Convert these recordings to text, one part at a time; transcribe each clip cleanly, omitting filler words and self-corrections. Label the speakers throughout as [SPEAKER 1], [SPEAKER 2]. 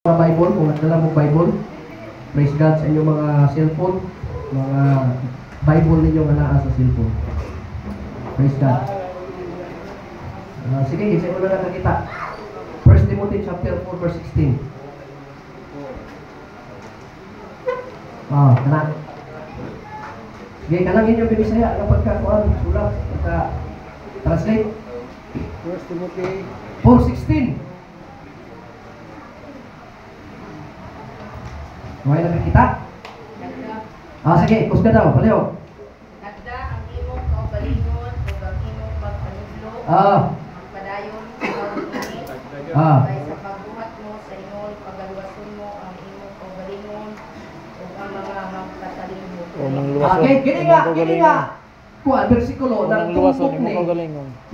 [SPEAKER 1] Mga Bible, kung nagdala mo Bible, praise God sa inyong mga cellphone, mga Bible ninyo nga naa sa cellphone. Praise God. Sige, isa mo na nakakita. 1 Timothy chapter 4 verse 16. Kana. Sige, kanang inyong Bisaya ang pagkakuan, sulat, translate.
[SPEAKER 2] 1 Timothy
[SPEAKER 1] 4:16. May nakikita? Sige, kusga daw, paliw.
[SPEAKER 3] Nagda ang imong kaugalingon ug ang imong pagpanudlo. Ang padayon sa pag-init. Kay sa pagbuhat mo sa ingon pagaluwason mo ang imong kaugalingon ug ang mga magkatalino.
[SPEAKER 1] Kini nga. Kuan bersikulo nang tumpok ni.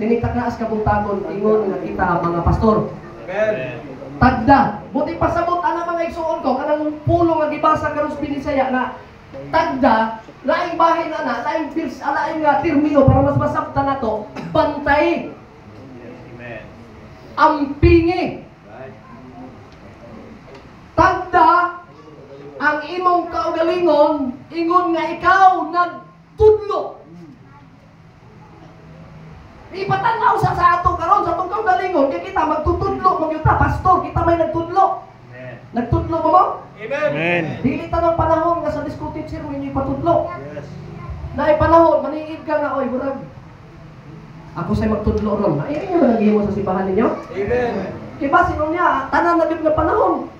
[SPEAKER 1] Ninitaknaas kabuntagon ingon nga kita mga pastor.
[SPEAKER 2] Amen.
[SPEAKER 1] Tagda, buti pasabot ana mga igsuon ko kanang pulo nga gibasa karon sa Binisaya na tagda, laing bahin ana, laing pirs, laing nga termino para mas masabtan nato, bantay.
[SPEAKER 2] Amen.
[SPEAKER 1] Ampingi. Tagda ang imong kaugalingon ingon nga ikaw nagtudlo. Ipatanaw sa ato karon sa atong kaugalingon kay kita magtutudlo magyud ta pastor, kita may nagtudlo.
[SPEAKER 2] Amen.
[SPEAKER 1] Nagtudlo ba mo?
[SPEAKER 2] Amen.
[SPEAKER 1] Dili ta ng panahon nga sa disco teacher mo inyo ipatudlo.
[SPEAKER 2] Yes.
[SPEAKER 1] Na panahon maniid ka nga oy burag. Ako say magtudlo ron. Ay inyo ba naghimo sa simbahan ninyo?
[SPEAKER 2] Amen.
[SPEAKER 1] Kay basin niya tanan na gyud nga panahon.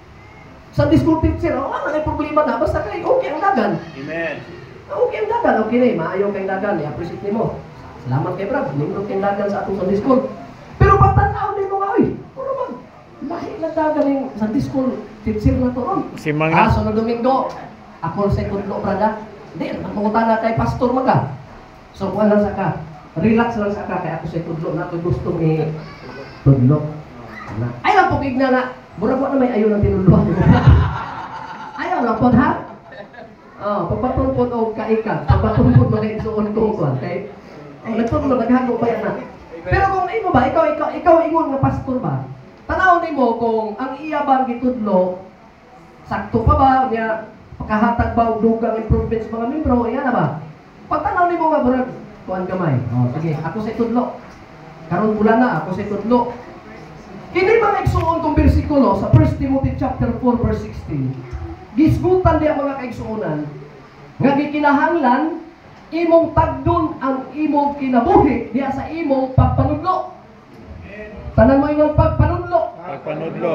[SPEAKER 1] Sa disco teacher, wala na problema na basta kay okay ang dagan.
[SPEAKER 2] Amen.
[SPEAKER 1] Okay ang dagan, okay na, maayo kay dagan, i-appreciate nimo. Salamat kay Brad, nimrod kay dagan sa atong Sunday school. Pero pagtanaw nimo nga oy, puro man lahi na dagan ning Sunday school teacher na to ron.
[SPEAKER 4] Si mga
[SPEAKER 1] Sunod Domingo, ako sa tudlo brada. Di mangutana kay pastor maga. So kuan lang sa ka. Relax lang sa ka kay ako sa tudlo na to gusto ni tudlo. Ay lang pugig na mura po na may ayo ng tinudlo. Ayaw lang po ha. Pagpatulpod o kaika, pagpatulpod mo kay suon ko kuan kay nagtudlo naghago pa yan na. Pero kung imo ba ikaw ingon nga pastor ba? Tanaw nimo kung ang iya bang gitudlo sakto pa ba niya pagkahatag ba og dugang improvements mga membro iya na ba? Pagtanaw nimo nga burag kuan gamay. Sige, ako sa tudlo. Karon bulan na ako sa tudlo. Kini ba igsuon tong bersikulo sa 1 Timothy chapter 4 verse 16. Gisgutan diya mga kaigsuonan nga gikinahanglan imong tagdon ang imong kinabuhi diya sa imong pagpanudlo. Tanan mo ingon pagpanudlo.
[SPEAKER 4] pagpanudlo.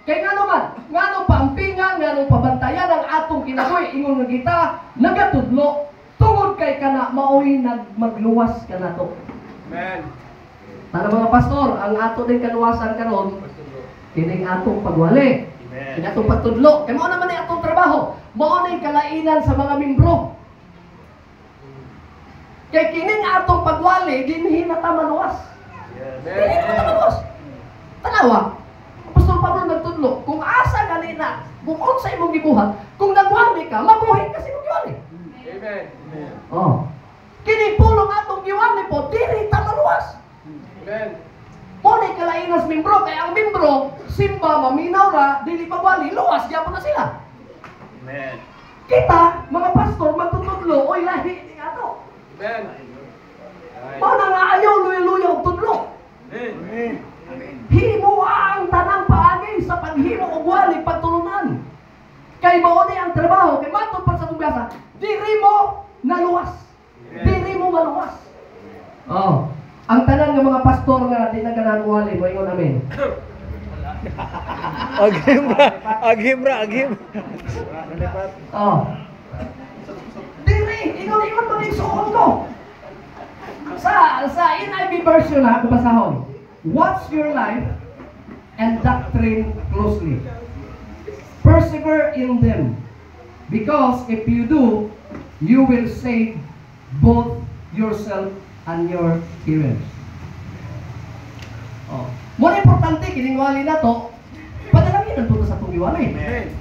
[SPEAKER 1] Kay ngano man, ngano paampingan, ngano pabantayan ang atong kinabuhi ingon nga kita nagatudlo tungod kay kana maoy magluwas kanato.
[SPEAKER 2] Amen.
[SPEAKER 1] Tanan mga pastor, ang ato din kaluwasan karon kining atong pagwali.
[SPEAKER 2] Amen.
[SPEAKER 1] Kini atong pagtudlo. Kay mao naman ang atong trabaho. Mao ning kalainan sa mga membro. Kay kining atong pagwali dinhi na ta maluwas. Dili na ta maluwas. Tanawa. Pastor Pablo nagtudlo, kung asa ganina, kung unsa imong gibuhat, kung nagwali ka, mabuhi ka sa imong giwali.
[SPEAKER 2] Amen.
[SPEAKER 1] Kini pulong atong giwali po, dili ta maluwas.
[SPEAKER 2] Amen.
[SPEAKER 1] Muna kalainas membro, kaya ang membro, simba, maminaw ra, dili pagwali, luwas, gyapon na sila.
[SPEAKER 2] Amen.
[SPEAKER 1] Kita, mga pastor, magtutudlo, oy lahi ni ato.
[SPEAKER 2] Amen.
[SPEAKER 1] Mao na nga ayaw luya-luya og tudlo.
[SPEAKER 2] Amen.
[SPEAKER 1] Himo ang tanang paagi sa paghimo og wali pagtulunan. Kay mao ni ang trabaho, kay matod pa sa tubasa, diri mo naluwas. Diri mo maluwas. Ang tanan ng mga pastor nga di na ganahan wali, mo ingon amen.
[SPEAKER 4] Agim ra.
[SPEAKER 1] Diri, ingon mo ning suon ko. Sa NIV version na basahon. Watch your life and doctrine closely. Persevere in them, because if you do, you will save both yourself and your hearers. Mo importante kining wali nato, padalangin ang sa atong giwali.
[SPEAKER 2] Amen.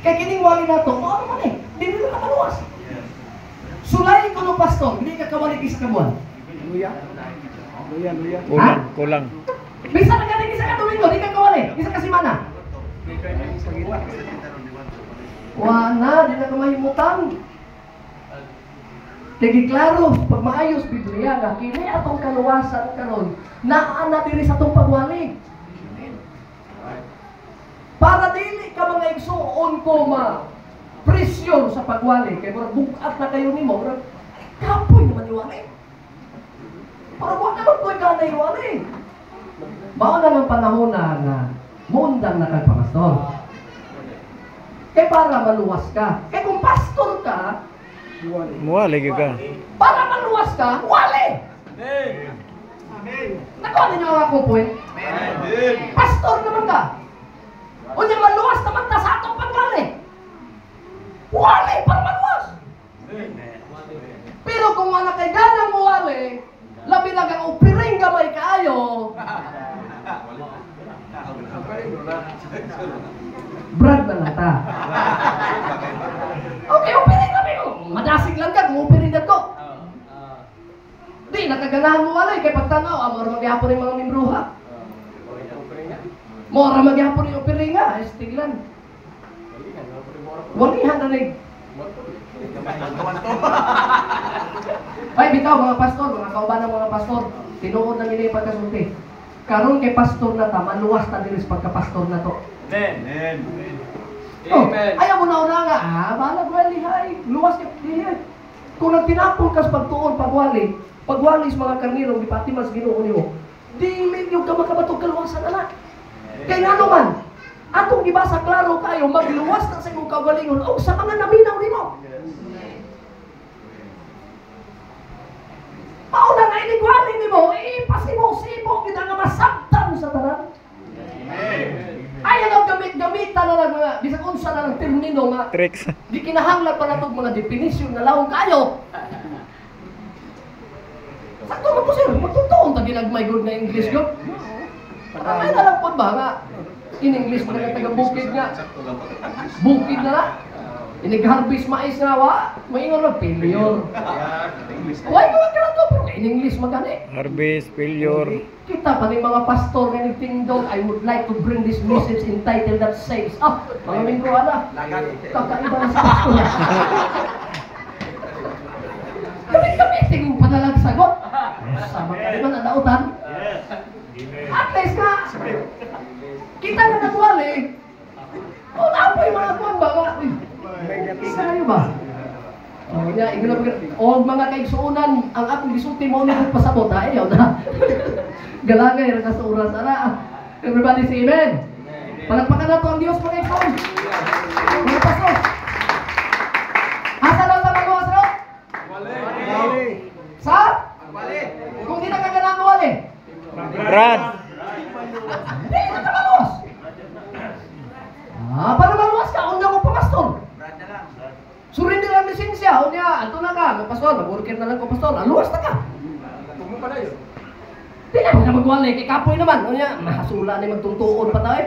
[SPEAKER 1] Kay kining wali nato, ano man dili na makaluwas. Sulay ko no pastor, hindi ka kawali isa ka buwan.
[SPEAKER 2] Luya.
[SPEAKER 4] Kulang.
[SPEAKER 1] Bisa na galing isa ka Domingo, di ka kawali, isa ka simana. Wala, di na kamahimutan. Kaya klaro, pag maayos Biblia nga, kini atong kaluwasan karon, naana diri sa atong pagwali. Para dili ka mga igsuon ko presyon sa pagwali, kaya murag bukat na kayo nimo, murag kapoy naman iwali. Para bukat naman po ka na iwali. Mao na ng panahon na mundang na kag pamastor. Kaya para maluwas ka. Kaya kung pastor ka,
[SPEAKER 4] Muwali ka.
[SPEAKER 1] para maluwas ka, wali! Nakuha ninyo ang akong point? Pastor naman ka. O niya maluwas naman ka sa atong pagwali. Wali para maluwas. Pero kung wala kay ganang muwali, labi na kang upiring gamay kaayo, brad na lang ta. Okay, upiring kami ko. Madasig lang ka kung upiring ka ko. Di, nakaganahan mo wala kay pagtanaw, mora magyapon yung mga membruha. Mora magyapon yung upiring nga, estiglan. Walihan na rin. Ay, bitaw mga pastor, mga kauban ng mga pastor, tinuod na nila yung pagkasulti. Karon kay pastor na ta, maluwas ta diri sa pagka-pastor na to.
[SPEAKER 2] Amen.
[SPEAKER 1] Oh, ayaw mo na una nga, bahala wali hay, luwas ka dili. Kung nagtinapon ka sa pagtuon pagwali sa mga karniro di pati mas Ginoo nimo. Dili yung ka makabatog kaluwasan ana. Kay ngano man, atong gibasa klaro kayo magluwas na sa imong kaugalingon o sa mga naminaw nimo. Mauna nga inigwali nimo, ipas mo sibok kita nga masabtan sa tanan. Ayaw ang gamit-gamitan na lang mga, bisag unsa na lang termino nga,
[SPEAKER 4] Tricks.
[SPEAKER 1] di kinahanglan pa na itong mga definisyon na lawang kayo. Sakto mo po sir, magtutuon ta ginagmay good na English ko. Maramay na lang po ba nga, in English mo na taga-bukid nga. Bukid na lang. Inig-harvest mais nga wa, maingon lang, failure. Why ko magkaroon to? Pero in English magani.
[SPEAKER 4] Harvest, failure.
[SPEAKER 1] Kita pa ni mga pastor nga nagtindog, I would like to bring this message entitled that says, mga minggo na, kakaiba na sa pastor. Kami tingin pa nalang sagot. Sama ka naman ang nautan. At least nga, kita na nagwali. O na po yung mga kuwan ba nga? Sa'yo ba? O mga kaigsuunan, ang akong gisulti mo na pasabot, ayaw na. Galangay, raka sa oras, everybody say amen. Palagpakan na to ang Diyos mga igsoon. Mga pastor. Asa lang sa mga asro? Sa? Kung di nakaganahan mo wali.
[SPEAKER 4] Brad.
[SPEAKER 1] Hindi na maluwas. Para maluwas ka, una mo pa pastor. Surrender ang lisensya, unya, ato na ka, mga pastor, mag-worker na lang ko pastor, aluwas na ka.
[SPEAKER 2] Tumo pa na yun.
[SPEAKER 1] Di na magwali, kay kapoy naman, unya, mahasula na magtungtuon pa tayo.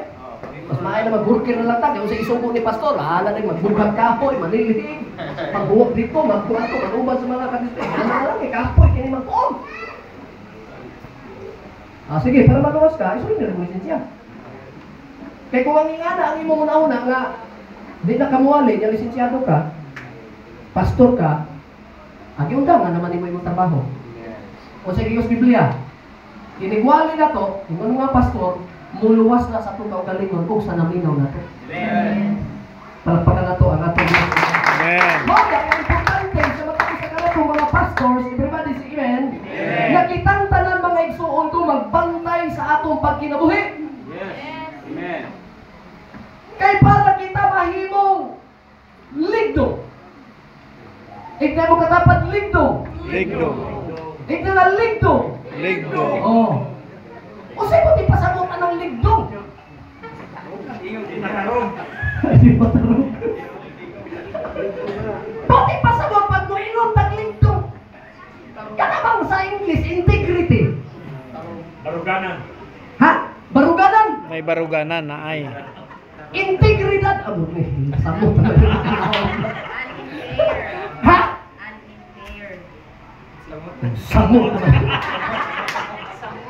[SPEAKER 1] Mas maaay na mag-worker na lang tayo, kung sa isugo ni pastor, hala na magbugang kapoy, manilihig, magbuwag dito, magbuwato, mag-uban sa mga kadistrik, ano na lang, kay kapoy, kini magtuon. Sige, para maluwas ka, surrender ang lisensya. Kaya kung ang ingana, ang imo una-una nga, di na kamuwali, yung lisensyado ka, pastor ka, ang iundang nga naman imo imong trabaho. O sa Diyos Biblia, inigwali na to, yung mga pastor, muluwas na sa itong kaugalingon kung sa naminaw na to. Palagpakan na to ang atong
[SPEAKER 4] Amen.
[SPEAKER 1] Mga ang importante sa matapos na itong mga pastors, everybody say amen, nakitang tanan mga igsuon ko magbantay sa atong pagkinabuhi.
[SPEAKER 2] Amen.
[SPEAKER 1] Kay para kita mahimong ligdo. Igna mo katapat ligdo.
[SPEAKER 4] Ligdo.
[SPEAKER 1] Igna na ligdo.
[SPEAKER 4] Ligdo.
[SPEAKER 1] Oh. O sa'yo mo di pasabot anong ligdo? Hindi pa tarong. Pati pasabot pag mo inong tagligdo. Kanabang sa English, integrity.
[SPEAKER 2] Baruganan.
[SPEAKER 1] Ha? Baruganan?
[SPEAKER 4] May baruganan na ay.
[SPEAKER 1] Integridad. Amo ni, sabot na.
[SPEAKER 3] Unimpaired.
[SPEAKER 1] Ha?
[SPEAKER 3] Unimpaired.
[SPEAKER 1] Samot na.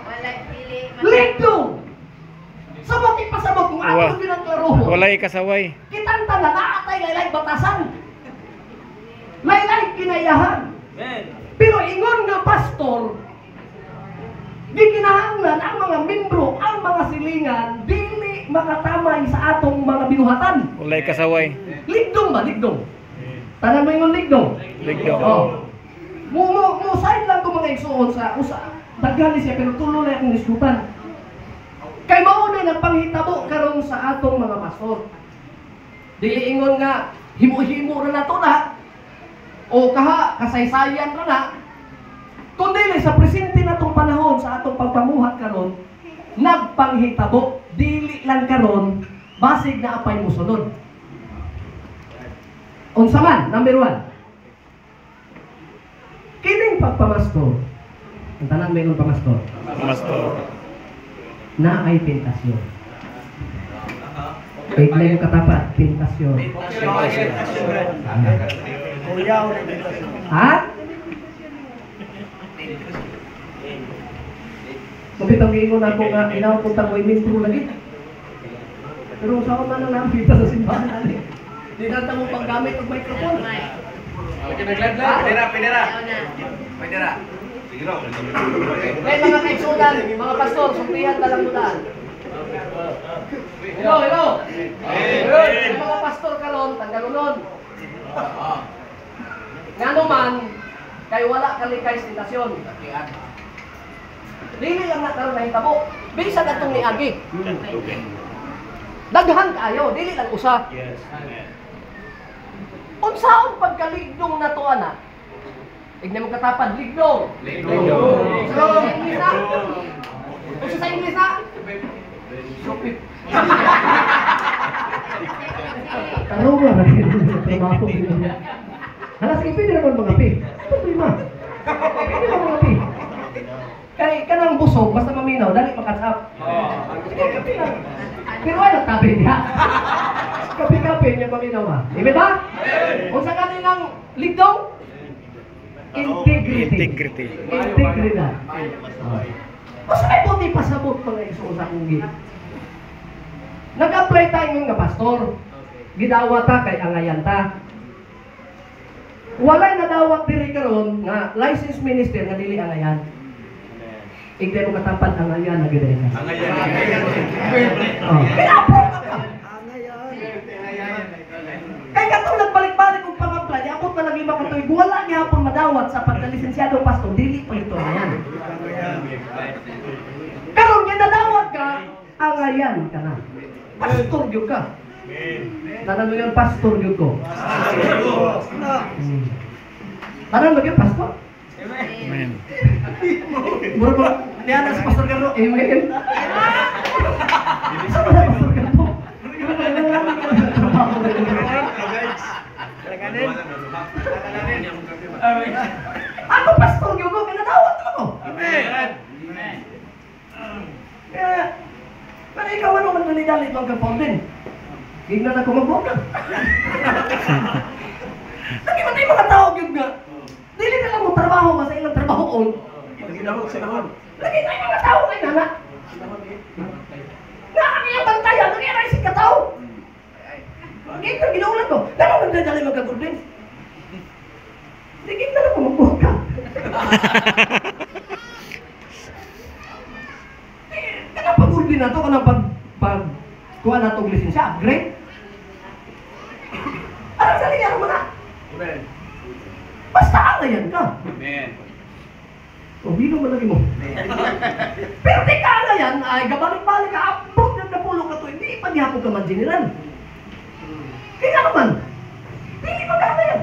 [SPEAKER 3] Wala pili.
[SPEAKER 1] Ligdo! Sabot ipasabot kung
[SPEAKER 4] Wa-
[SPEAKER 1] ako ginagklaro.
[SPEAKER 4] Walay kasaway.
[SPEAKER 1] Kitang tanan naatay laylay batasan. Laylay kinayahan.
[SPEAKER 2] Amen.
[SPEAKER 1] Pero ingon nga pastor, di kinahanglan ang mga membro, ang mga silingan, dili makatamay sa atong mga binuhatan.
[SPEAKER 4] Walay kasaway.
[SPEAKER 1] Ligdong ba? Ligdong. Tanan mo ingon ligdong.
[SPEAKER 4] Ligdong.
[SPEAKER 1] Oh. Mo side lang ko mga igsuon sa usa. Daghan siya pero tulo na akong diskutan. Kay mao na nagpanghitabo karon sa atong mga pastor. Dili ingon nga himo-himo ra nato na o kasaysayan ra na. Kundi sa presente natong panahon sa atong pagpamuhat karon, nagpanghitabo dili lang karon basig na apay mosunod. Unsa man, number 1. Kining pagpamastor. Ang tanan mayroon pamastor.
[SPEAKER 4] Pastor.
[SPEAKER 1] Na ay tentasyon. Wait lang yung katapat, tentasyon. Ha? Mabitang giingon ako nga, inapunta ko i-intro lagi. Pero saan man ang nakita sa simbahan natin? Di nata mo paggamit ng microphone.
[SPEAKER 2] Pwede.
[SPEAKER 1] May mga kaigsunan, mga pastor, sumpihan talang mutaan. Hello. May mga pastor karon, tanggalunon. Ngano man, kay wala kalikay sa tentasyon. Dili lang na karon nahitabo. Bisa katong niagi. Daghan kaayo, dili lang usa.
[SPEAKER 2] Yes.
[SPEAKER 1] Unsaon pagkaligdong na to ana? Igna mo katapad, ligdong. So, sa English na? Unsa sa English na? Stupid. Taro ba na trabaho din niya? Halas pwede naman mangapi. Problema. Pwede naman mangapi. Kay kanang busog basta maminaw dali makatap. Sige, kapi na. Pero ay nagtabi niya. Kapi-kapi niya maminaw ba? Ibe ba? Unsa kanilang ligdong? Integrity. Integridad. Mas may puti pasabot mga isuon sa akong gid. Nag-apply tayo nga pastor. Gidawa ta kay angayan ta. Walay nadawat diri karon nga licensed minister nga dili angayan. Igday mo katapat angayan na gid ka. Kay katong nagbalik-balik og pang-apply, ako pa naglima ka tuig, wala gyapon madawat sa pagka-lisensyadong pastor, dili pa ito angayan. Karon nga nadawat ka, angayan ka na. Pastor gyud ka. Tanan mo yung pastor gyud ko. Tanan mo yung pastor?
[SPEAKER 4] Amen.
[SPEAKER 1] Muro niya na sa pastor Carlo, amen. Sa pastor Carlo. Ako pastor gyud ko, kinadawat ako.
[SPEAKER 2] Amen.
[SPEAKER 1] Pero ikaw ano man dali-dali itong kapon din. Gignan ako magbuka. Lagi man tayo mga tao gyud nga. Dili na lang mo trabaho ba sa ilang trabaho on. Lagi tayo mga tao kay nana. Nakakaya bantayan, nakakaya si katao. Gignan ginaulan ko. Ganun nagdadali magkagurdin. Sige na ako magbuka. Kanang pag-urdin na to, kanang kuha na itong lisensya, upgrade. Anong salingan mo na?
[SPEAKER 2] Amen.
[SPEAKER 1] Basta angayan ka.
[SPEAKER 2] Amen.
[SPEAKER 1] O, binong mo lagi mo. Pero di ka angayan, ay gabalik-balik ka, abot ng napulong ka to, hindi pa dihapon ka man general. Kaya naman, hindi pa ka angayan.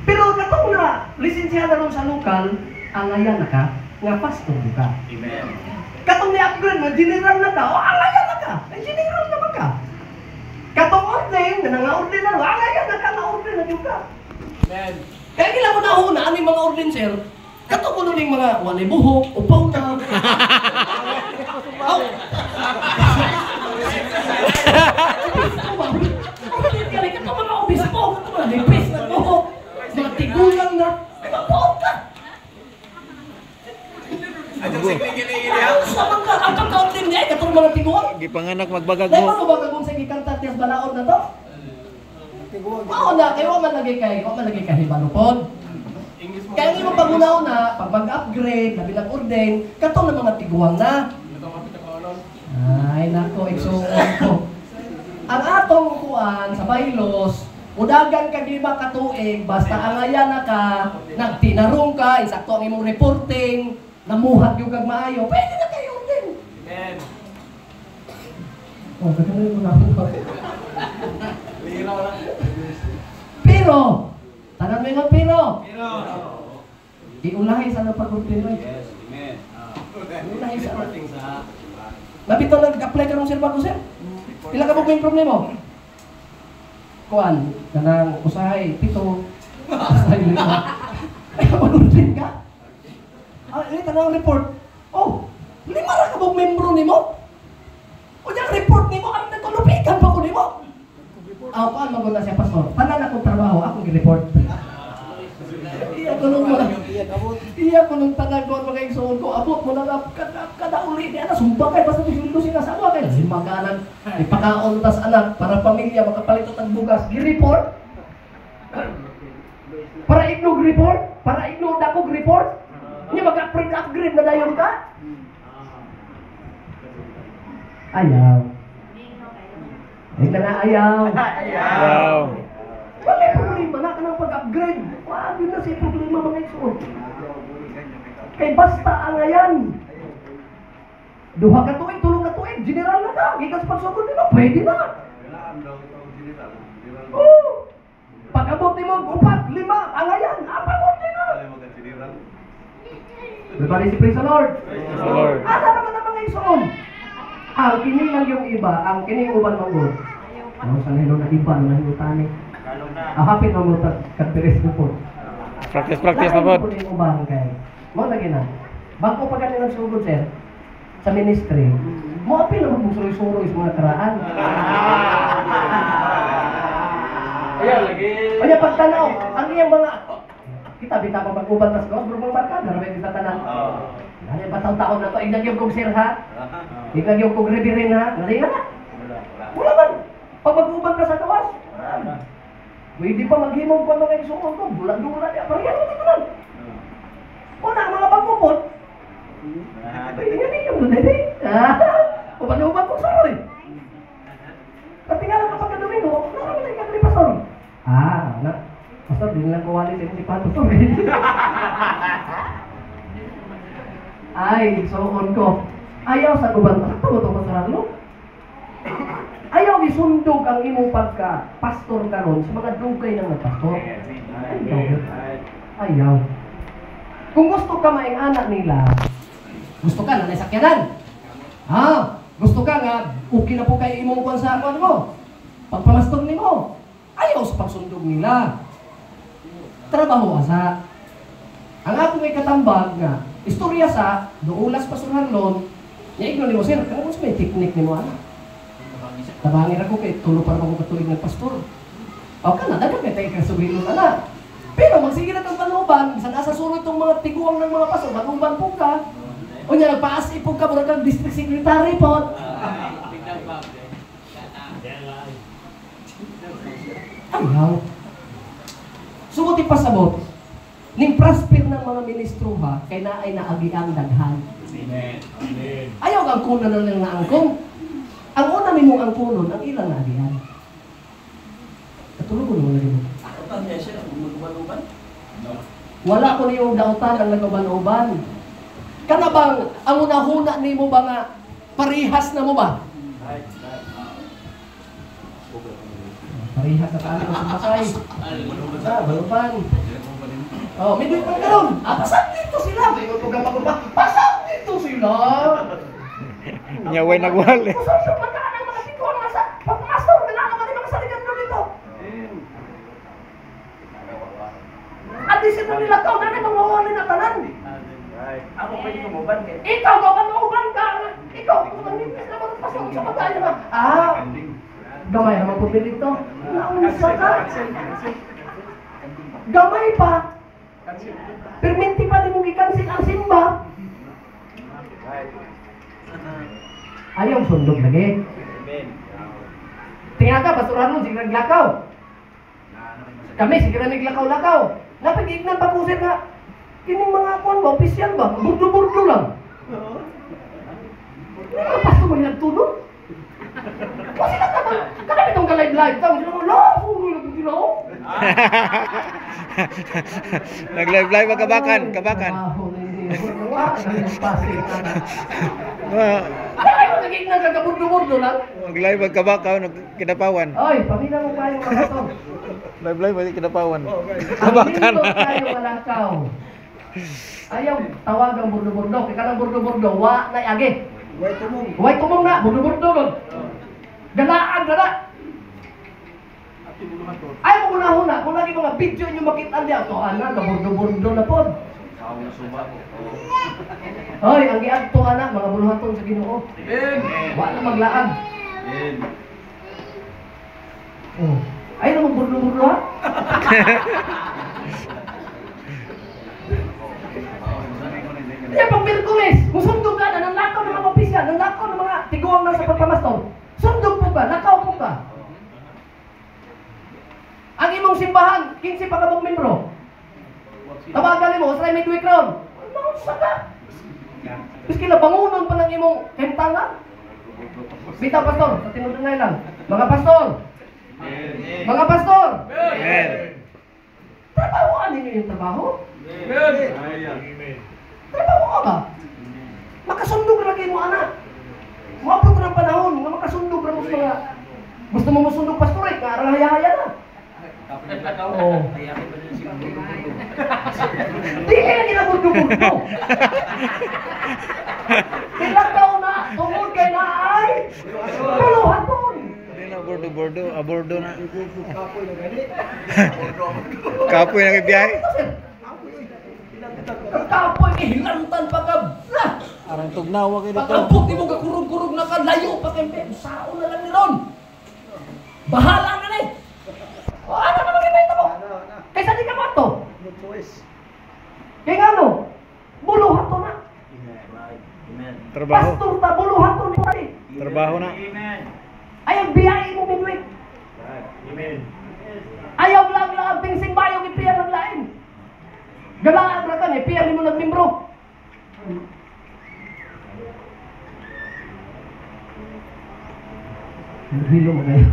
[SPEAKER 1] Pero katong na lisensya na rin sa lokal, angayan na ka, nga pastor ka.
[SPEAKER 2] Amen.
[SPEAKER 1] Katong ni-upgrade na, general na ka, o angayan na ka, ay general naman ka. Katong ordain, na nanga-ordain na, angayan na ka, na-ordain na ka.
[SPEAKER 2] Amen.
[SPEAKER 1] Kaya kailan mo na ang mga ordain, sir, katong ko ng mga walay buhok, upaw na. Aw! Katong mga obispo, katong mga nipis na buhok, mga tigulang na, ay magbuhok ka. Sa mga ang kakauntin niya, katong mga tiguan.
[SPEAKER 4] Ipanganak magbagag
[SPEAKER 1] Dahil
[SPEAKER 4] mo.
[SPEAKER 1] ano ba kung sa gikanta tiyas balaod na to? Mao na, kayo man lagi kay balupod. Kaya nga yung pagunaw na, pag mag-upgrade, nabilang orden, katong na mga tiguang na. Ay, nako, igsuon ko. Ang atong kuan sa bylaws, udagan ka 5 ka tuig, basta angayan na ka, nagtinarong ka, insakto ang imong reporting, namuhat yung kag maayo, pwede na kayo din.
[SPEAKER 2] Amen.
[SPEAKER 1] Oh, kaganoy mo na ako. Pero, tanan mo yung pero. Iulahin sa napag-Pinoy.
[SPEAKER 2] Yes, amen.
[SPEAKER 1] Iulahin sa Nabito nag-apply ka ng sir bago sir? Pila ka yung problema? Kuan, kanang usahay, 7. Usahay 5. Ay, manuntin ka? Ini tanang report. Oh, 5 ra ka bang membro nimo? O yung report nimo, ang natulupikan pa ko nimo? Kuan maguna siya pastor. Tanan akong trabaho, akong gi-report. Iya ko nung tanan ko mga igsoon ko, abot mo na kada uli niya na sumbakay basta disundo sila sa awa kay simaganan ipakaon tas anak para pamilya makapalitot ang bugas gi-report para ignog report para ignog dakog report niya mag-upgrade upgrade na dayon ka ayaw na ayaw
[SPEAKER 4] Wow.
[SPEAKER 1] wala problema na ka ng pag-upgrade wala yun na siya problema mga igsoon kay basta ang ayan. 2 ka tuig, 3 ka tuig, general na ka. Gikas pagsugod nila, pwede na. Oo. Pag-abot nimo 4, 5, ang ayan, apagod nila. Everybody say praise the Lord.
[SPEAKER 4] Praise the Lord.
[SPEAKER 1] Asa naman ang mga igsoon? Ang kini lang yung iba, ang kini uban manggod. Ano sa lelo na iba na hingutani. Hapit na mo kadpiris mo po.
[SPEAKER 4] Practice na po.
[SPEAKER 1] Lain yung uban kay. Mo lagi na. Bangko pa ganyan ang sugod sir sa ministry. Mo apil na magsuroy-suroy sa mga karaan.
[SPEAKER 2] Ayan, lagi.
[SPEAKER 1] Kaya pagtanaw, ang iyang mga kita bita pa mag-uban tas ko, grupong barkada, ramay kita tanan. Ano ba taon na to? Ignagyong kong sir ha? Ignagyong kong rebirin ha? Nari na? Wala man. Pag mag-uban ka sa kawas. Pwede pa maghimong pa mga isuon ko. Bulan-dulan niya. Pariyan mo dito lang. Una, mga pagpupot. Pwede nga ninyo mo na rin. Uban-uban kong saroy. Pati nga lang kapag Domingo, naroon na yung pastor. Na. Pastor, din lang kuwali sa si pastor. Ay, igsoon ko. Ayaw sa guban. Sakto mo ito masaralo? Ayaw isundog ang imong pagka-pastor karon sa mga dugay ng pastor. Ayaw. Kung gusto ka maing anak nila, gusto ka na sakyanan. Gusto ka nga, okay na po kayo imong kwan sa kwan mo. Pagpamastor nimo. Ayaw sa pagsundog nila. Trabaho asa. Ang akong may katambag nga, istorya sa, doulas pasurhanlon, niya igno nimo, sir, kung may teknik nimo, tabangin ako kay tulo para ako katulig ng pastor. O ka na, dagat may tayo kasubilo na na. Pero magsige na itong panuban, bisan asa sunod itong mga tiguang ng mga pastor, panuban po ka. O niya, nagpaasi po ka, muna kang district secretary po. Ayaw. Sumuti pasabot, ning prosper ng mga ministro ha, kay na ay naagiang daghan. Ayaw kang kunan na lang na angkong. Ang una ni mong angkunon, ang ilang naagian. Katulog ko naman na rin. Wala ko niyong dautan ang nagaban-uban. Kana bang, ang unahuna ni mo ba nga, parihas na mo ba? Parihas na tayo sa pasay. Balupan. May doon pa karoon. Pasang dito sila. Pasang dito sila.
[SPEAKER 4] Nyaway nagwal eh.
[SPEAKER 1] Pasang siya pagkaan ang mga tikuan nga sa pagmastor. Kailangan naman yung mga saligan doon dito. Adisin mo nila ka, nanay mawawalin na tanan.
[SPEAKER 2] Ako pwede kumuban eh.
[SPEAKER 1] Ikaw, mauban ka. Ikaw, kung manipis na mga pasok sa pagkaan naman. Gamay naman po dito. Naunsa ka. Gamay pa. Perminti pa din mong i-cancel ang simba. Ayaw sundog lagi.
[SPEAKER 2] Amen.
[SPEAKER 1] Tingnan ka, Pastor Arnold, sige naglakaw. Kami, sige na naglakaw-lakaw. Napag-ignan pa po sir nga, kining mga kuwan ba, opisyal ba? Burdo-burdo lang. Mga pasto mo nagtulong. Kasi nakakami itong ka-live-live. Tama sila mo, suloy lang sila oh.
[SPEAKER 4] Nag-live kabakan.
[SPEAKER 1] Ay, nag-ignan ka, burdo-burdo lang.
[SPEAKER 4] Nag-live kabakan, kinapawan.
[SPEAKER 1] Oy, pamina mo kayo mga pasto.
[SPEAKER 4] Live kinapawan.
[SPEAKER 1] Ang dito tayo malakaw. Ayaw tawag ang burdo-burdo. Kaya kanang burdo-burdo, wa na agi. Way tumong na, burdo-burdo nun. Galaan, gala. Ayaw mo una-una, kung lagi mga video nyo makita niya, ito anak, burdo-burdo na po. Hoy, ang giadto anak, mga buluhaton sa Ginoo. Wa na maglaan. Ay naman burdo-burdo ha? Kaya pag Miyerkules, musundog ka na, nanlakaw ng mga opisyan, nanlakaw ng mga tiguang na sa pagpamastor. Sundog po ba? Lakaw po ba? Ang imong simbahan, 15 pa kabog membro. Tawagan mo, sa midweek round. Ano sa ka? Kasi bangunan pa ng imong kentangan. Bitaw pastor, sa tinudunay lang. Mga pastor, mga pastor! Trabahoan ninyo yung trabaho? Trabaho ka ba? Makasundog lagi mo anak. Maabot ka ng panahon, nga makasundog na mo sa mga... Gusto mo masundog pastorit, nga haya-haya na. Oo. Di kaya ginaburdo-burdo. Ilagaw na, tungod kay na ay puluhaton.
[SPEAKER 4] Abordo na. Kapoy na kibiyahe.
[SPEAKER 1] Kapoy, ihilantan pa ka.
[SPEAKER 4] Arang tugnawa kayo dito.
[SPEAKER 1] Pag-abot mo kakurog-kurog na ka, layo pa kempe. Sao na lang ni Ron. Bahala na ni. O ano naman kinahita mo? Kaysa di ka mo ito? Kaya nga no, buluhan to na.
[SPEAKER 4] Trabaho.
[SPEAKER 1] Pastor ta, buluhan to na.
[SPEAKER 4] Trabaho na.
[SPEAKER 1] Ayaw biyahe mo minuit. Ayaw lang pingsing bayo ipiyan ng lain. Galaan ra kan ipiyan mo nagmimbro. Hilo mo kayo.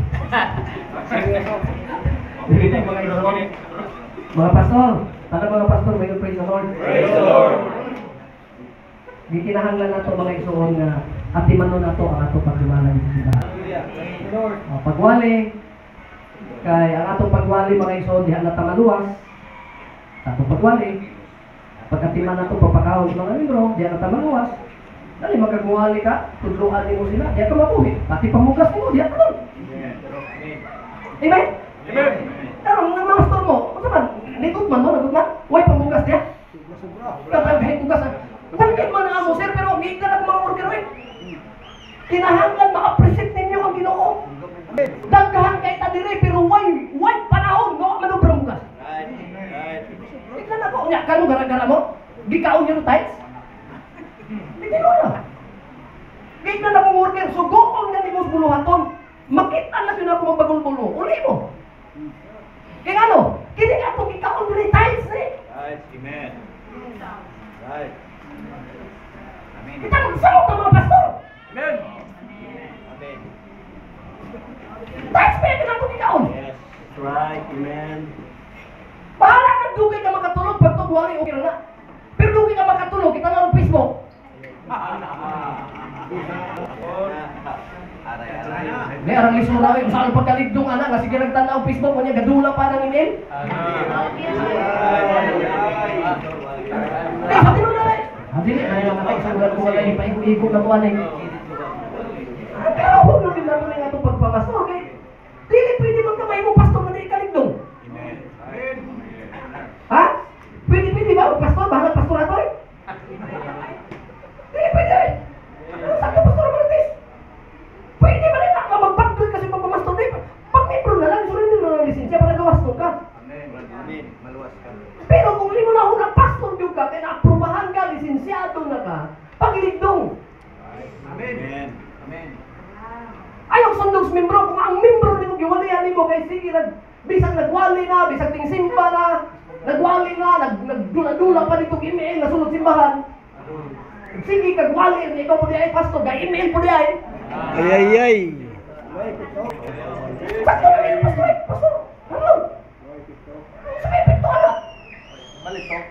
[SPEAKER 1] Mga pastor, tanang mga pastor, may praise the Lord.
[SPEAKER 2] Praise the Lord.
[SPEAKER 1] Di kinahanglan nato mga igsoon nga atimanon nato ang ato pagdumala dito sa Lord. Pagwali kay ang atong pagwali mga igsoon diha na tamaluwas. Sa atong pagwali, pagkatiman nato papakawon sa mga libro, diha na tamaluwas. Dali magkagwali ka, tudluan nimo sila, diha ka mabuhi. Pati pamugas mo, diha ka nun. Amen?
[SPEAKER 2] Amen.
[SPEAKER 1] Pero ang mga pastor mo, ano man, nagod man mo, huwag pamugas diha. Tatagay ugas na. Bakit man ang amo, sir, pero ang giga na mga worker, eh. Kinahanglan ma-appreciate ninyo ang Ginoo. Dagdahan kay tadiri, pero why panahon, no? Manubra mugas. Tignan ako, niya, kano gara-gara mo? Gikaon nyo no tights? Hindi mo na. Giga na mga worker, sugoon nga ni mo buluhaton. Makita na yun ako mabagul-bulo. Uli mo. Kaya ano, kini nga itong gikaon nyo tights, eh.
[SPEAKER 2] Amen. Right. Amen.
[SPEAKER 1] Kita magsawag ng mga pastor.
[SPEAKER 2] Amen. Amen.
[SPEAKER 1] Tights pa yung itong gikaon.
[SPEAKER 2] Yes. Right. Amen.
[SPEAKER 1] Bahala na dugay ka makatulog pag tubuhali okay na. Pero dugay ka makatulog, kita na ng Facebook. May arang lisura ko, saan pagkaligdong anak, kasi ginagtanaw Facebook mo niya, gadula pa ng email. Eh, hati mo na rin. Hati na, ayaw na kayo, saan ko wala yung paikot-ikot na buwan eh. Pero huwag natin naman nga itong pagpamasok, okay? Dili, pwede man kamay mo, pastor, na di kaligdong. Ha? Pwede ba? Pastor, bahala pastor ato eh. Hindi pwede eh. Saan ka pastor Martes? Pwede ba rin na mag-backdoor kasi pagpamastor na eh. Pag-membro na lang, surin nyo na ng lisensya para gawas ka.
[SPEAKER 2] Amen. Maluwas ka.
[SPEAKER 1] Pero kung hindi mo na unang pastor yung ka, kaya na-aprobahan ka, lisensyado na ka, pagligdong.
[SPEAKER 2] Amen.
[SPEAKER 1] bisag nagwali na, bisag ting simba na, nagwali na, nagdula-dula pa dito email na sulod simbahan. Sige kagwali, ikaw po di ay pastor, ga-email po di ay.
[SPEAKER 4] Ay.
[SPEAKER 1] Pastor, pastor, hello. Sa may epekto ka na.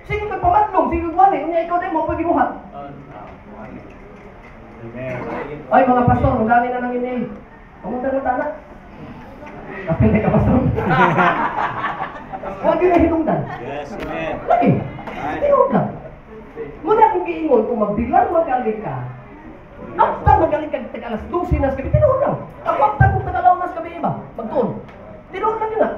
[SPEAKER 1] Sige kagpamadlong, sige kagwali, unya ikaw din mo pagibuhat. Ay mga pastor, magdami na ng email. Pumunta na tana. Kapili ka pastor. Huwag yun na hinungdan.
[SPEAKER 2] Yes, amen.
[SPEAKER 1] Lagi, hinungdan. Muna kong giingon, kung magbilang magaling ka, after magaling ka tag-alas 12 na sa gabi, tinuod lang. Ako after kung tag-alaw na sa gabi iba, magtuon. Tinuod lang yun na.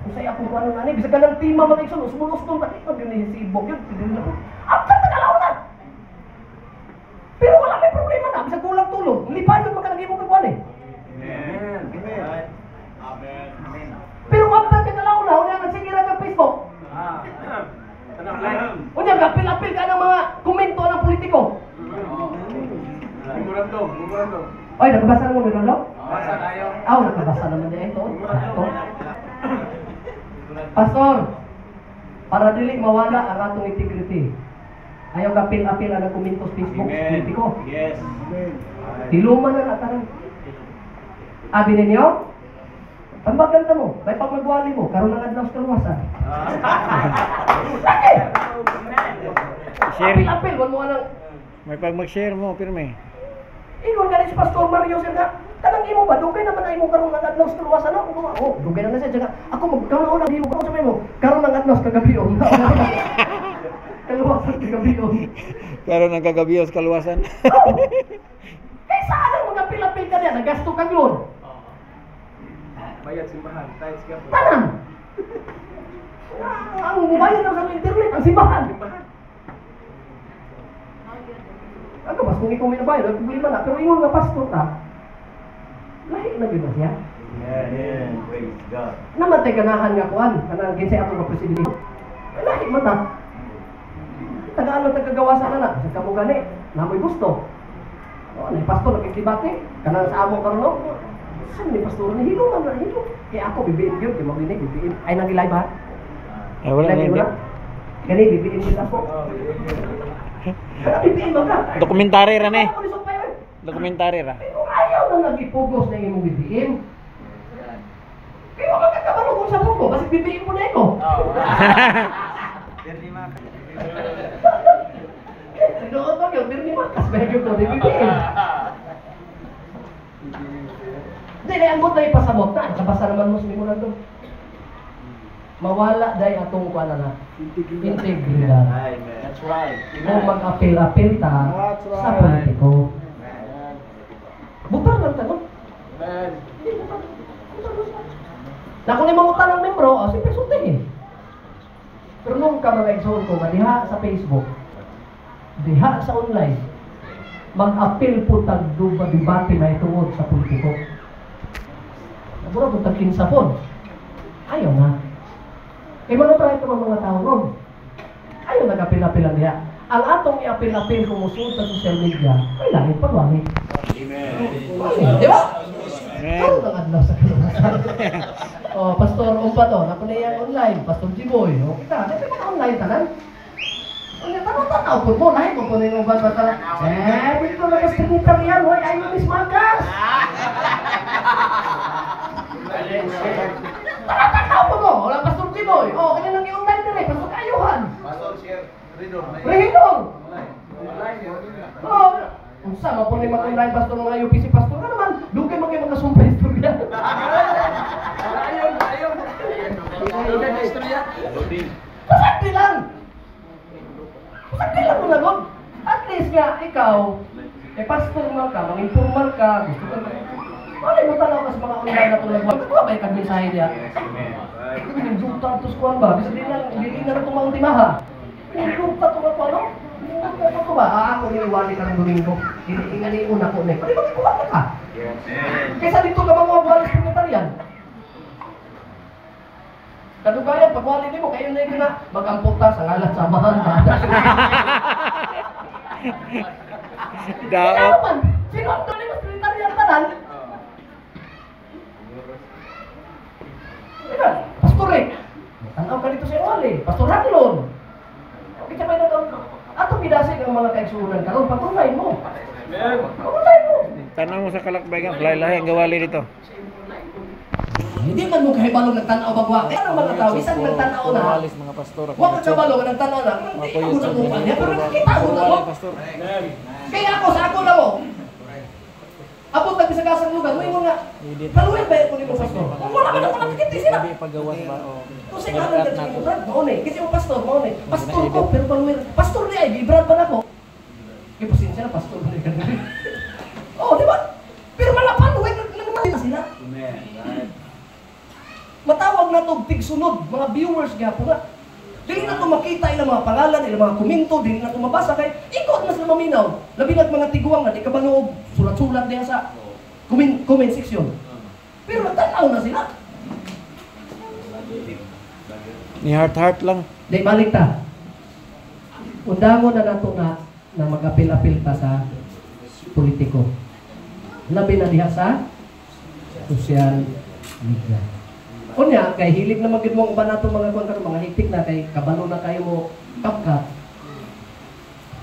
[SPEAKER 1] Kung sa'yo akong ano na, bisag ka ng tima mag-iksun, sumunod-sunod, pati pag yun yung sibok yun, tinuod lang. After tag-alaw na! Pero wala may problema na, bisag kulang tulog. Lipan yun magkalagay mo kagwan eh.
[SPEAKER 2] Amen. Amen. Amen. Amen.
[SPEAKER 1] Pero after tag-alaw na, unya nagsige na ka Facebook. Unya, apil-apil ka ng mga komento ng politiko.
[SPEAKER 2] Memorandum.
[SPEAKER 1] Oy, nakabasa na mo, Memorandum?
[SPEAKER 2] Basa tayo.
[SPEAKER 1] Nakabasa naman din ito. Pastor, para dili mawala ang atong integrity. Ayaw kapil-apil ang komento sa Facebook politiko.
[SPEAKER 2] Yes.
[SPEAKER 1] Tiluman na nataran. Abi ninyo, tambagan ka mo, may pagmagwali mo, karon ang adlaw sa kaluwasan. Lagi!
[SPEAKER 4] Share.
[SPEAKER 1] Apil-apil, wala mo anang
[SPEAKER 4] May pag mag-share mo, pirme.
[SPEAKER 1] ingon ka rin si Pastor Mario sir nga, kanang imo ba, dugay naman ay mo karon ang adlaw sa kaluwasan. Dugay na siya, tsaka ako magkaroon na himo ko sa mo, karon ang adlaw sa kagabion. Kaluwasan kagabion.
[SPEAKER 4] Karon ang kagabiyo sa kaluwasan.
[SPEAKER 1] Kaya saan ang mga apil-apil ka niya, nagasto ka yun?
[SPEAKER 2] Bayad simbahan. Tithes ka po.
[SPEAKER 1] Tanan! Ang bumayan na sa internet, ang simbahan. Ano mas kung ikaw may nabayad, ang problema na. Pero ingon nga pastor ta, lahi na yun na siya.
[SPEAKER 2] Amen. Praise God.
[SPEAKER 1] Namatay ganahan nga kuan, kanang ginsay ato nga presidente. Lahi man ta. Tagaan lang tagagawasan na na. Sa kamo gani, namoy gusto. O, na pastor nagkikibate, kanang sa amo karon no. Saan ni pastor ni hilo man na hilo. Kaya ako bibiin gyud kay maglinig bibiin. Ay nang live ba?
[SPEAKER 4] Ay, wala na
[SPEAKER 1] Live
[SPEAKER 4] hindi.
[SPEAKER 1] mo Gani bibiin kita ko. Bibiin mo ka.
[SPEAKER 4] Dokumentary ra ni.
[SPEAKER 1] Ako ni Sopay, oy.
[SPEAKER 4] Dokumentary ra.
[SPEAKER 1] Pero ayaw na nagipugos na imong bibiin. Pero magkakabalo ko sa mundo, kasi bibiin mo na ito. Sinuot mo yun, pero ni Makas, medyo ko, di bibiin. Hindi, naiambot na ipasabot na. Kabasa naman mo sa memorandum. Mawala dahil atong kuha na integridad.
[SPEAKER 2] Amen. That's right.
[SPEAKER 1] Kung mag-apil-apil ta sa politiko. Butar lang tanong.
[SPEAKER 2] Amen.
[SPEAKER 1] Na kung limangutan ng membro, siyempre sultihin. Pero nung ka mga exon ko, diha sa Facebook, diha sa online, mag-apil po tagduba debate may tungod sa politiko. Nabura po tagkinsa po. Ayaw na. Kaya manatry ito mga tao ron. Ayaw nag-apil-apilan niya. Ang atong i-apil-apil kung musunod sa social media, ay langit pagwangi.
[SPEAKER 2] Amen.
[SPEAKER 1] Di ba?
[SPEAKER 4] Amen.
[SPEAKER 1] Ano nang adlaw sa kaluwasan? Oh, Pastor Umpa to, naku na yan online, Pastor Jiboy. O, kita, naku na online tanan. Ano, tanaw po mo, lahat mo po na yung uban batala. Dito na ka-streeter yan, hoy, ayaw Miss Magas. Tanaw po mo, wala Pastor Jiboy. O, kanya lang yung online din eh, Pastor Kayuhan. Rehidor. Oh, unsa mo po ni mag-online pastor mga UPC pastor ka naman. Dugay man kay magkasumpay istorya. Ayaw. Istorya. Pasakti lang. Pasakti lang mo na God. At least nga ikaw, pastor man ka, mang-informal ka, gusto ka. Ano mo tanaw ka sa mga online na tulad mo? Ano ba yung kag-mensahe niya? Ito yung zoom tatus ko ba? Bisa din na tumang timaha. Yung zoom tatus ko ano? Ako ba? Ako niliwali ka ng Domingo. Ingani una ko na. Pwede magkuha ka. Kaysa dito ka mga wali sekretarian. Kadugayan, pag wali mo, kayo na yun na mag-amputa sa ngalat sa bahan.
[SPEAKER 4] Daot.
[SPEAKER 1] Kaya naman, sino ang tuloy mo sekretarian tanan? ka, Pastor eh. Tanaw ka dito sa iwali, Pastor Haglon. Okay ka ba na doon? Atong gidasig ang mga kaigsunan karon pagkulay mo. Pagkulay mo.
[SPEAKER 4] Tanong mo sa kalakbayan, lahi-lahi ang gawali dito.
[SPEAKER 1] Hindi man mo kahibalo nagtanaw bagwa. Kaya ang mga tao, isang nagtanaw na.
[SPEAKER 4] Kumalis mga pastor.
[SPEAKER 1] Huwag ka kabalo nga nagtanaw na. Hindi ako na kumpanya, pero nakikita ko na mo.
[SPEAKER 4] Pastor.
[SPEAKER 1] Kaya ako, sa ako na mo. Abot na bisagasang lugar, mo yung nga. Paluin ba yung mo pastor? Kung wala ka na pala, hindi sila.
[SPEAKER 4] Hindi pagawas ba?
[SPEAKER 1] Kung sa kanan ka sa Brad, maunay. Kasi mo pastor, maunay. Pastor ko, pero paluin. Pastor niya, di Brad pa na ko. Kaya pasensya na, pastor na ka. Oo, di ba? Pero malapaluin, nagmali na sila. Matawag na to tigsunod, mga viewers gyapon nga. Dili na to makita ilang mga pangalan, ilang mga komento, dili na to mabasa kay ikot na sila maminaw. Labi na mga tiguang na di ka banog, sulat-sulat diya sa comment section. Pero natanaw na sila.
[SPEAKER 4] Ni heart lang.
[SPEAKER 1] Di balik ta. Undangon na nato na mag-apil-apil ta sa politiko. Labi na diha sa social media. Kunya, kay hilig na magid mo ba nato mga kuan karon mga higtik na kay kabalo na kayo mo kapkat.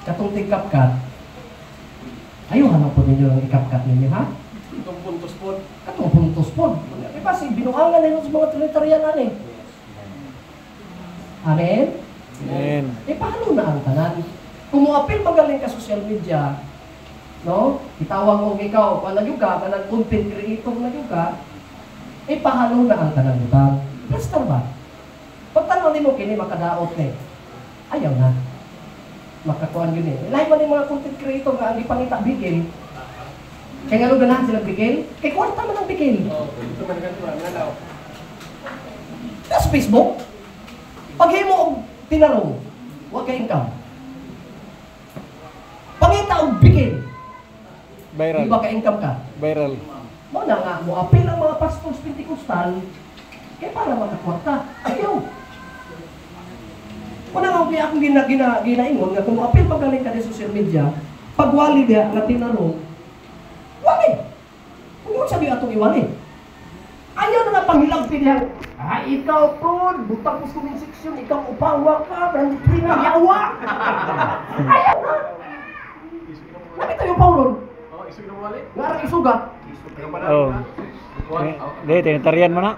[SPEAKER 1] Katong tig-kapkat. Ayaw hanap po ninyo ang ikapkat ninyo, ha?
[SPEAKER 2] Itong puntos po.
[SPEAKER 1] Katong puntos po. Di ba, binuangan na yun sa mga trinitarianan eh. Amen?
[SPEAKER 4] Amen.
[SPEAKER 1] Paano na ang tanan? Kung mo-apil magaling ka social media, no? Itawag mo ikaw, panayuga, kanang content creator na yuga, paano na ang tanan butang? Pastor ba? Pagtanong ni mo kini makadaot ni. Ayaw na. Makakuan yun eh. Lahi man yung mga content creator nga ang ipangita bigil. Kaya nga ganahan sila bigil? Kaya kwarta man ang bigil.
[SPEAKER 2] Ito man ganito,
[SPEAKER 1] Tapos Facebook, pag mo og tinarong, huwag ka income. Pangita og bigil.
[SPEAKER 4] Viral.
[SPEAKER 1] Di ba ka-income ka?
[SPEAKER 4] Viral.
[SPEAKER 1] Mo na nga, mo apil ang mga pastors Pentecostal, kaya para makakwarta. Ayaw. Kuna nga, kaya akong ginaingon nga, kung mo apil pagaling ka sa social media, pagwali dia nga tinarong, wali. Kung mo sabi atong iwali. Ayaw na nga panghilang piniyang, ikaw po, butang po comment section, ikaw upawa ka, brand yawa. Ayaw na. Nakita yung Pauron.
[SPEAKER 2] isog na wali.
[SPEAKER 1] Nga arang isugat.
[SPEAKER 4] Oh. Dahil, tinatarian mo na.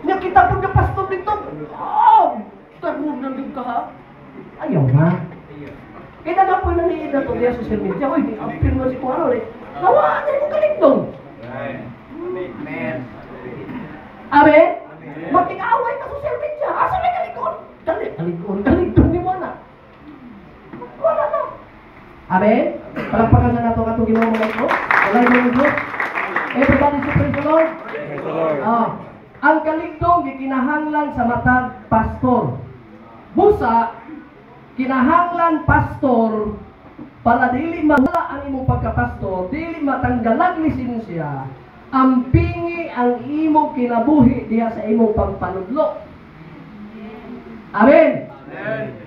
[SPEAKER 1] Nya kita pun na pastor dito. Oh! Tarong nandun ka ha? Ayaw na. Kaya na po naniid na ito niya sa social media. Uy, di-appear mo si Kuano eh. Nawaan na yung kalindong.
[SPEAKER 2] Amen.
[SPEAKER 1] Amen? Magkikaaway ka sa social media. Asa may kalikon? Kalikon ni mo na. Wala na. Amen? Palagpakan na nato katong ginawa mga ito. Wala yung ito. Everybody say praise the Lord.
[SPEAKER 4] Praise the Lord.
[SPEAKER 1] Ang kaligdong gikinahanglan sa matag pastor. Busa, kinahanglan pastor para dili mawala ang imong pagkapastor, dili matanggalag lisensya, ampingi ang imong kinabuhi diha sa imong pagpanudlo. Amen.
[SPEAKER 2] Amen.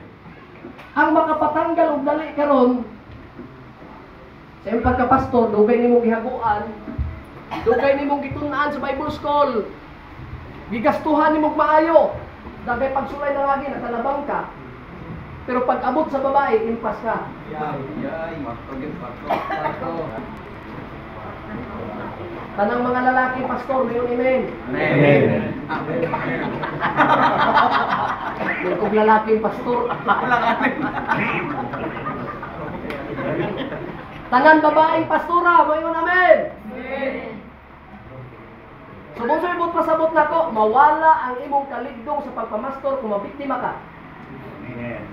[SPEAKER 1] Ang makapatanggal og dali karon sa imong pagkapastor, dugay nimong gihaguan, dugay nimong gitun-an sa Bible school. Gigastuhan nimong maayo. Dagay pagsulay na lagi nakalabang ka. Pero pag abot sa babae, impas ka. Tanang mga lalaki, pastor, mayon amen.
[SPEAKER 2] Amen.
[SPEAKER 1] Mayon kong lalaki, pastor. Tanang babaeng pastora, mayon amen. Subong sa ibot pasabot na ko, mawala ang imong kaligdong sa pagpamastor kung mabiktima ka.
[SPEAKER 2] Amen.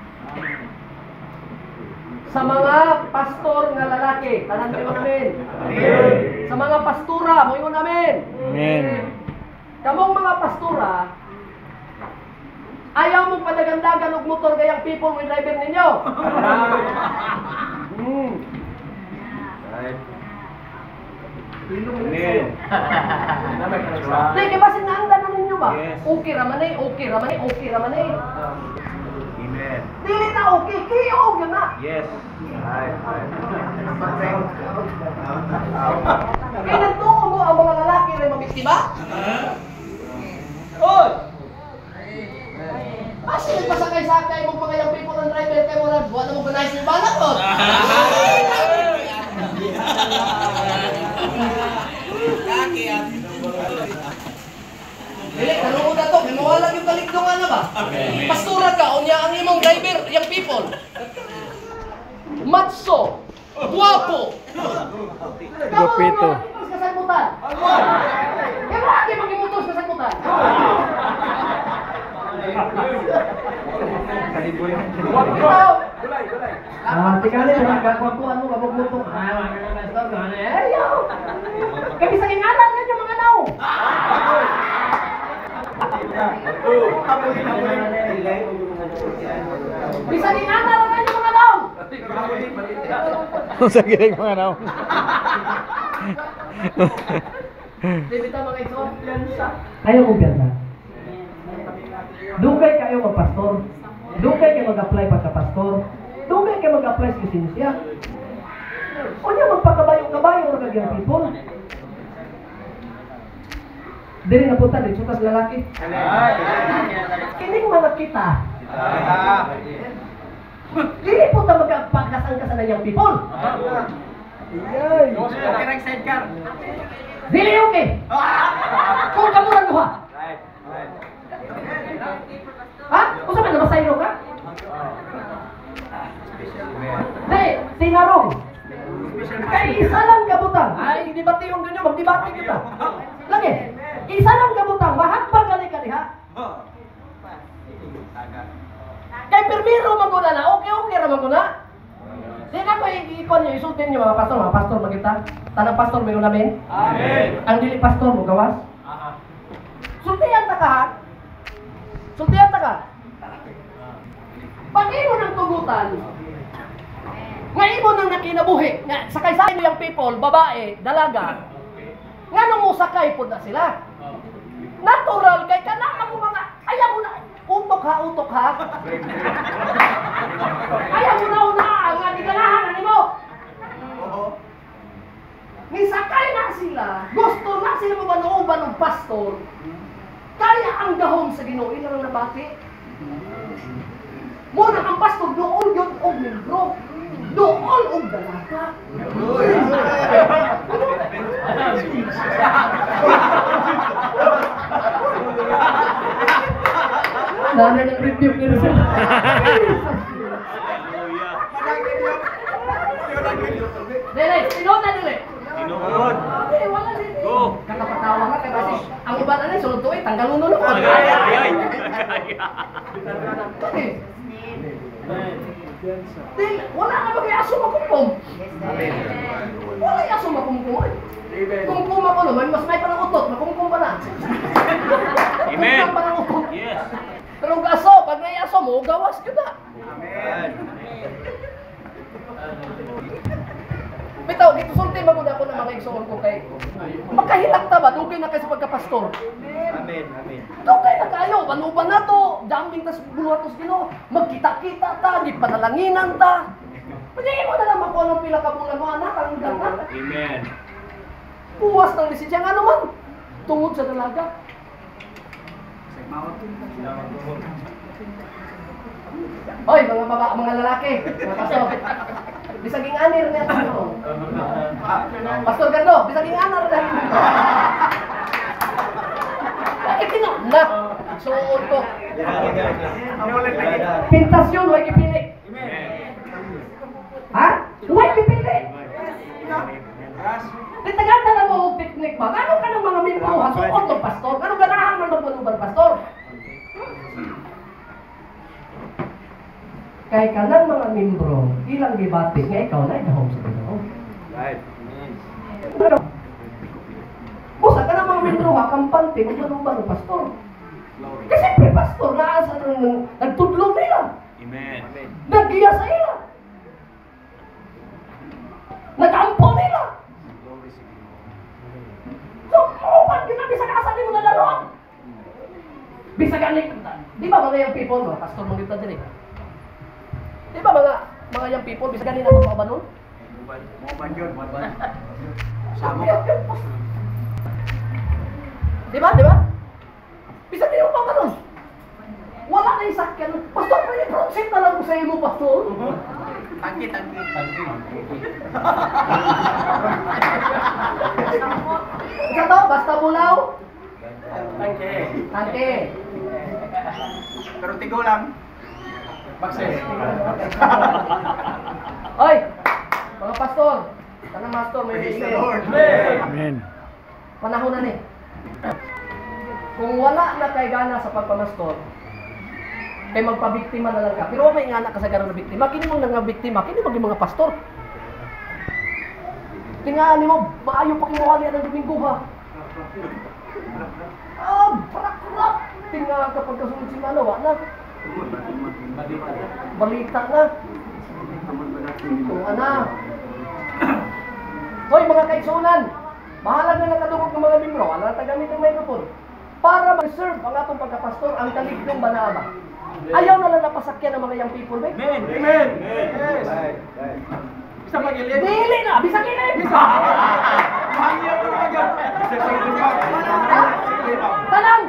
[SPEAKER 1] Sa mga pastor nga lalaki, tanan kayo namin.
[SPEAKER 2] Amen.
[SPEAKER 1] Sa mga pastura, mo namin.
[SPEAKER 4] Amen.
[SPEAKER 1] Kamong mga pastura, ayaw mong padagandagan og motor kayang people with driver ninyo.
[SPEAKER 2] Right. Amen.
[SPEAKER 1] Di, kaya ba sinanggan na ninyo ba?
[SPEAKER 2] Yes.
[SPEAKER 1] Okay raman okay raman
[SPEAKER 2] Amen.
[SPEAKER 1] Dili na okay, kiyo yun na.
[SPEAKER 2] Yes. Right.
[SPEAKER 1] Kaya nagtuo mo ang mga lalaki na mabiktima? ba? Pastoran ka, unya ang imong driver, yung people. Matso, guwapo.
[SPEAKER 4] Gupito.
[SPEAKER 1] Kasagutan. Kaya lagi magimutos kasagutan. Ikaw. Tingnan mo, nagkakwapuan mo, kabog-bog. Ayaw. Kaya sa kingalan na yung mga naw. Bisa kingalan na yung mga naw.
[SPEAKER 4] Sa giling mga naw.
[SPEAKER 1] Bibita mga ito. Ayaw kong piyansa. Dugay kayo mag-pastor. Dugay kayo mag-apply pagka-pastor. Dugay kayo mag-apply sa lisensya. O niya magpakabayo-kabayo or kagyang people. Dili na punta, dito sa lalaki. Kining mga kita. Dili punta magpagkasang-kasa na yung people.
[SPEAKER 2] Okay na sidecar.
[SPEAKER 1] Dili okay. Kung kamuran ko ha. Ha? Kung saan na masayro ka? Di, tinarong. Kaya isa lang kabutang. Ay, dibati yung ganyan, magdibati kita. Lagi, isa lang kabutang, mahagbang gali ka diha. Kaya permiro maguna na, okay raman ko na. Di na ko ikon nyo, isultin nyo mga pastor magkita. Tanang pastor may namin.
[SPEAKER 2] Amen.
[SPEAKER 1] Ang dili pastor mo gawas. Sultihan ta ka. Sultihan ta ka. Pag imo ng tugutan, nga imo nang nakinabuhi, nga sakay sa inyo yung people, babae, dalaga, nga nung musakay po na sila. Natural kay kanang mo mga, ayaw mo na, utok ha. Ayaw mo na nga diganahan mo. Nisakay na sila, gusto na sila mabanuoban ng pastor, kaya ang gahom sa Ginoo ilang nabati. Muna ang pastor doon yun og membro. Doon og dalaga. Nanay ng review ni Rizal. Dili, sinod na dili.
[SPEAKER 2] Tinuod.
[SPEAKER 1] Dili, wala dili.
[SPEAKER 2] Go.
[SPEAKER 1] Kakapatawa ka kay kasi ang uban na sulod tuig tanggalon no.
[SPEAKER 2] Ay.
[SPEAKER 1] Dili, wala na mag-iaso makumkum. Wala iaso makumkum. Kumkum ako naman, mas may parang utot, makumkum pa na.
[SPEAKER 2] Amen.
[SPEAKER 1] Kumkum pa ng utot.
[SPEAKER 2] Yes.
[SPEAKER 1] Pero ang aso, pag naiaso mo, gawas ka na.
[SPEAKER 2] Amen.
[SPEAKER 1] Bitaw, dito sulti magod ako na makaigsoon ko kay magkahilak ta ba? Dugay na kayo sa pagkapastor.
[SPEAKER 2] Amen. Amen.
[SPEAKER 1] Dugay na kayo, banuban na to, jambing tas buluhatos Ginoo, magkita-kita ta, di panalanginan ta. Pwede mo na lang makuha ng pila ka bulan mo, anak, ang ganda.
[SPEAKER 2] Amen.
[SPEAKER 1] Puwas ng lisensya nga naman, tungod sa dalaga. Hoy, mga lalaki, mga pastor. Bisaging anir niya ito. Pastor Gardo, bisaging anir na. Bakit na? Suot ko. Pintasyon, huwag ipili. Ha? Huwag ipili. Ditaganda na mo ang picnic ba? Gano'n ka ng mga membro? Suot ng pastor? Gano'n ganahan ng magbanuban pastor? Kay kanang mga membro, ilang gibati nga ikaw na ikahom sa Ginoo.
[SPEAKER 2] Right.
[SPEAKER 1] Pero, busa ka ng mga membro ha, kampante, magbanuban ng pastor. Kasi pre pastor, naasa nagtudlong nila.
[SPEAKER 2] Amen.
[SPEAKER 1] Nagiya sa ila. Nagampo nila. So, upan kita, bisa kasa di mo na laro. Bisa ganit. Di ba mga yung people, no? Pastor mong kita din eh. Di ba mga young people, bisa ganit na mga banon?
[SPEAKER 2] Muban yun.
[SPEAKER 1] Sama. Di ba? Bisa ganit mo mga banon. Wala na yung sakyan. Pastor, pwede proceed na lang ko sa iyo mo, pastor.
[SPEAKER 2] Tangki.
[SPEAKER 1] Ikaw, basta bulaw. Tangke.
[SPEAKER 2] Pero tigo lang. Bakse.
[SPEAKER 1] Hoy! Mga pastor! Tanang pastor, may
[SPEAKER 2] Praise the
[SPEAKER 1] email.
[SPEAKER 2] Lord.
[SPEAKER 4] Amen.
[SPEAKER 1] Panahon na ni. Kung wala na kay gana sa pagpamastor, kay magpabiktima na lang ka. Pero may nga na kasagaran na biktima. Kini mo nga biktima, kini maging mga pastor. Tingali mo, maayo pa kinuha niya ng Domingo ha. Parak-parak. Tingali kapag kasunod si Mano, wala. Balita na. Kung ana. Hoy mga kaigsunan, bahala na nakadungog ng mga membro, wala na tagamit ng microphone. Para mag-serve ang atong pagkapastor ang taligdong banaba. Ayaw na lang napasakyan ng mga young people, ba?
[SPEAKER 2] Amen. Amen. Yes. Bisa pagilid.
[SPEAKER 1] Dili na, bisa kilid!
[SPEAKER 2] Mahangya ko na agad.
[SPEAKER 1] Tanang!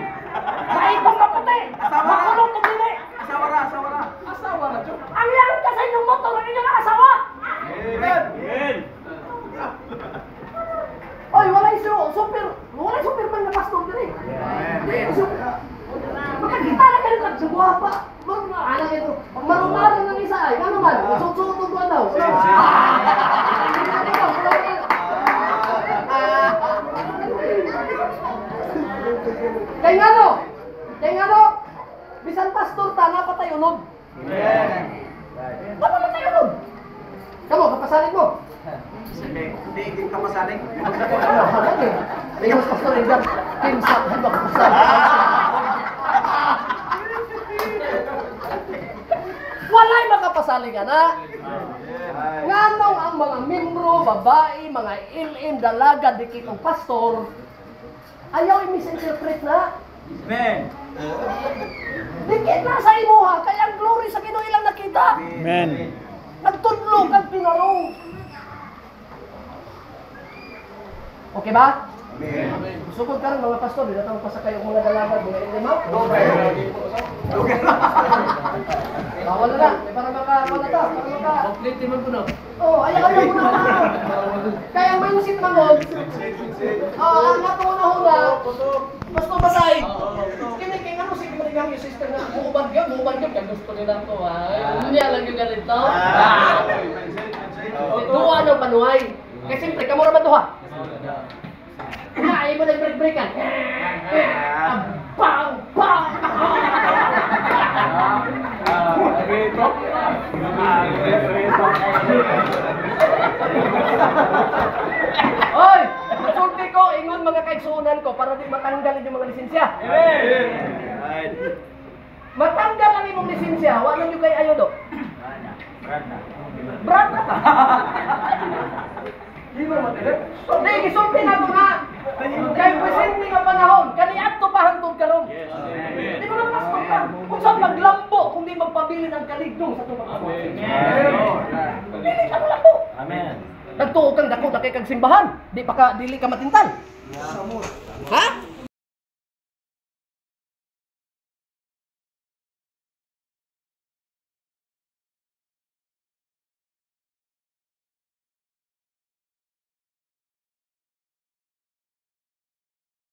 [SPEAKER 1] Maitong kaputi! Makulong itong dili!
[SPEAKER 2] Asawa na, Chok.
[SPEAKER 1] Ang yan ka sa inyong motor ang inyong asawa!
[SPEAKER 2] Amen.
[SPEAKER 1] Oy, walay superman na pastor din eh. Makakita na kayo lang sa guwapa. Anak ito, pag marumaran ng isa ay, ano man, susutog ko daw. Kaya nga no, bisan pastor ta, napatay unod.
[SPEAKER 2] Amen.
[SPEAKER 1] Napatay unod. Kamu, kapasalit mo.
[SPEAKER 2] Hindi ka masaling.
[SPEAKER 1] Yung pastor ay dyan, kinsa, hindi ako pasal. Walay makapasaling na. Nganong ang mga membro, babae, mga ilim, dalaga, dikitong pastor, ayaw i-misinterpret na.
[SPEAKER 2] Amen.
[SPEAKER 1] Dikit na sa imuha, kaya ang glory sa Ginoo ilang nakita.
[SPEAKER 4] Amen.
[SPEAKER 1] Nagtudlog ang pinarong. Okay ba?
[SPEAKER 2] Amen.
[SPEAKER 1] Sukod ka rin mga pastor, dinatang pa sa kayo mga dalaga, mga ilim ha? Bawal na. Para maka. Complete naman po na. Oo, ayaw mo na. Kaya may usit magod. Ang natunahuna, gusto matay. Kini kay ano sige mo yung sister na muubad gyud kay gusto nila to ha. Unya lang yung ganito. Duwa ng panuhay. Kay siyempre kamo ra man duha. Ay mo na break-breakan. Bang bang. Oy, masulti ko ingon mga kaigsunan ko para di matanggal yung mga lisensya.
[SPEAKER 2] Amen.
[SPEAKER 1] Matanggal ang imong lisensya, wala nyo kay ayo do. Brad na ka. Di mo matire. Di gisulti na ko na. Kay presente nga panahon, kani adto pa hangtod karon. Di mo na pastor ka. Kung saan maglambo kung di magpabili ng kaligdong sa tubang ako. Dili ka malambo.
[SPEAKER 2] Amen.
[SPEAKER 1] Nagtuo kang dako na kay kag simbahan. Di pa ka dili ka matintal. Ha?